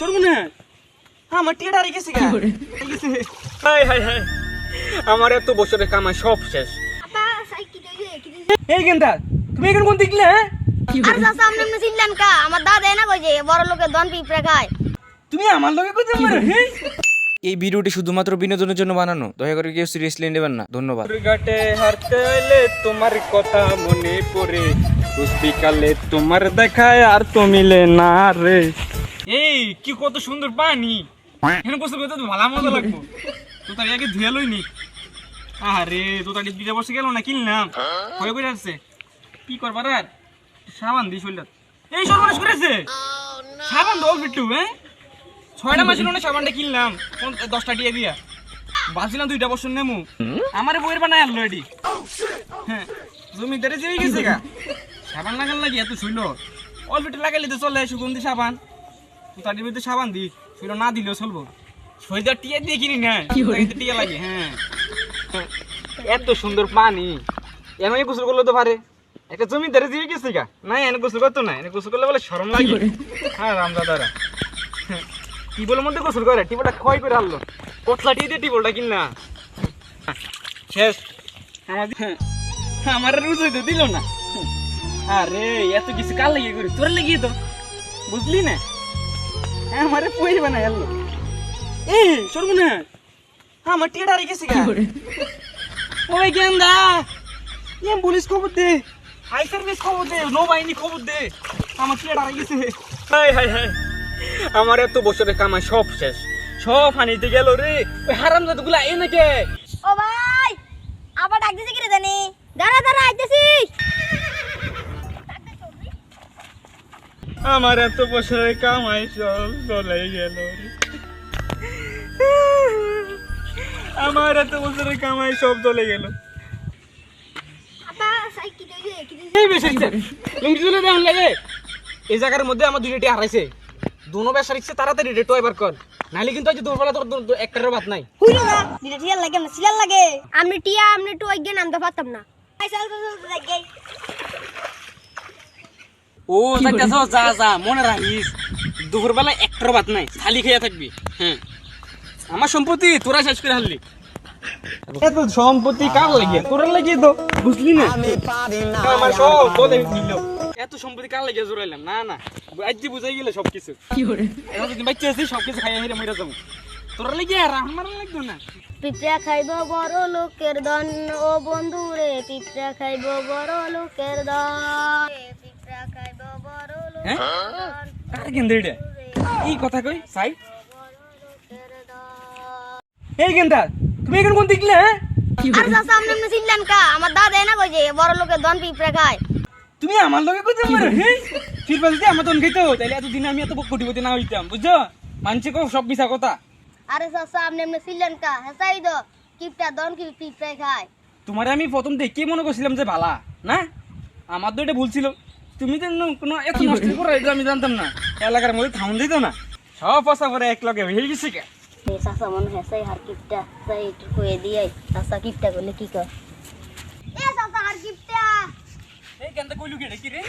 সর্বনাশ আমার টিয়াটা রেখে গেছে গা হাই হাই হাই আমার এত বছরের কামাই সব শেষ। এই গেন্দা তুমি এখন কোন দিকলে হ্যাঁ আর চাচা আপনি এমনি চিনলেন কা আমার দাদা না কই যে বড় লোকের দন পিঁপড়া খায়। তুমি আমার লগে কইতে পারো হ্যাঁ। এই ভিডিওটি শুধুমাত্র বিনোদনের জন্য বানানো, দয়া করে কেউ সিরিয়াসলি নেবেন না। ধন্যবাদ। ঘাটে হাঁটতে এলে তোমার কথা মনে পড়ে, বিকালে তোমার দেখায় আর তো মিলে না রে। এই কি কত সুন্দর পানি, এখানে বসে তো ভালো মজা লাগবো। তো তার আগে ধুয়ে লইনি। আরে তো তার দুইটা বসে গেল না কিনলাম হয়ে করে আসছে কি করবার আর সাবান দিই শরীর। এই সর্বনাশ করেছে সাবান দল ফিটু হ্যাঁ 6টা মাসের না সাবানটা কিনলাম 10টা দিয়ে দিয়া ভাবছিলাম 2টা বছর নেমু আমার বইয়ের বানায় আনলো এটি। হ্যাঁ জমিদারে যেই গেছে গা সাবান লাগান লাগে এত শুইল অল্প লাগাইলে তো চলে সুগন্ধি সাবান। তো তার মধ্যে সাবান দি শুইল না দিলেও চলবো। সইদার টিয়া দিয়ে কিনি না টিয়া লাগে। হ্যাঁ এত সুন্দর পানি এমনি গোসল করলে তো পারে একটা জমিদারে দিয়ে গেছে গা না এনে গোসল করতো না এনে গোসল করলে বলে শরম লাগে। হ্যাঁ রামদাদারা টিবলের মধ্যে গোসল করে টিবলটা ক্ষয় করে আনলো কতলা টিয়ে দিয়ে টিবলটা কিনলা শেষ আমার রুজই তো দিল না। আরে এত কিছু কার লাগিয়ে করি তোর লাগিয়ে তো বুঝলি না আমারে পয়সা বানাই আনলো। এই সর্বনাশ আমার টিয়াটা রেখে গেছে গা ওই গেন্দা পুলিশ খবর দে হাই সার্ভিস খবর দে নৌবাহিনী খবর দে আমার টিয়াটা রেখে গেছে। হাই হাই হাই আমার এত বছরের কামাই সব শেষ সব হানিতে গেল রে। ওই হারামজাদা গুলা এ নাকি ও ভাই আবার ডাক দিছে কি রে জানি দাঁড়া দাঁড়া আইতেছি। আমার এত বছরের কামাই সব চলে গেল রে। আমার এত বছরের কামাই সব চলে গেল। আপা সাই কি দইছে কি দইছে এই বেশি লুঙ্গি তুলে দেন লাগে এই জায়গার মধ্যে আমার 2টা টি হারাইছে দুনো বেশ রিক্সে তাড়াতাড়ি রেটো এবার কর নাইলে কিন্তু আজ দুপুরবেলা তোর একটারও বাত নাই। হইলো না দিলে টিয়া লাগে না সিলার লাগে আমি টিয়া আমনে তো ওই নাম তো পারতাম না আই চাল চাল লাগে। ও যাইতাছো যা যা মনে রাখিস দুপুরবেলা একটারও বাত নাই খালি খেয়ে থাকবি। হ্যাঁ আমার সম্পত্তি তোরা শেষ করে হারলি এত সম্পত্তি কার লাগিয়ে তোরা লাগিয়ে তো বুঝলি না আমার সব বলে দিল এত সম্পত্তি কার লাগিয়ে জোরাইলাম না না আজ বুঝাই গেলে সবকিছু এখন যদি বাচ্চা আছি সবকিছু খাইয়া হেরে মরে যাবো তোরা লাগিয়ে আর আমার লাগতো না। পিঁপড়া খাইব বড় লোকের দন ও বন্ধু রে পিঁপড়া খাইব বড় লোকের দন পিঁপড়া খাইব বড় লোকের দন কার গেন্দা এটা এই কথা কই সাই এই গেন্দা তুমি এখন কোন দিকলে হ্যাঁ আর চাচা আপনি এমনি চিনলেন কা আমার দাদা না কই যে বড় লোকের দন পিঁপড়া খায়। তুমি আমার লগে কইতে পারো হ্যাঁ ফিরবা যদি আমার দন খাইতো তাইলে এতদিন আমি এত কোটিপতি না হইতাম বুঝছো মানছে কো সব মিছা কথা। আরে চাচা আপনি এমনি চিনলেন কা হেসাই দো কিপটা দন কি পিঁপড়া খায়। তোমারে আমি প্রথম দেখে মনে করছিলাম যে ভালা না আমার তো এটা ভুল ছিল। তুমি তো কোনো এত নষ্ট করে আমি জানতাম না এলাকার মধ্যে থাউন দিত না সব পয়সা করে এক লগে হয়ে গেছে কে চাচা মনে হেসাই হার কিপটা তাই একটু কয়ে দিয়ে চাচা কিপটা করলে কি কর এ চাচা হার কিপটা এই কেনটা কইলু কি রে কি রে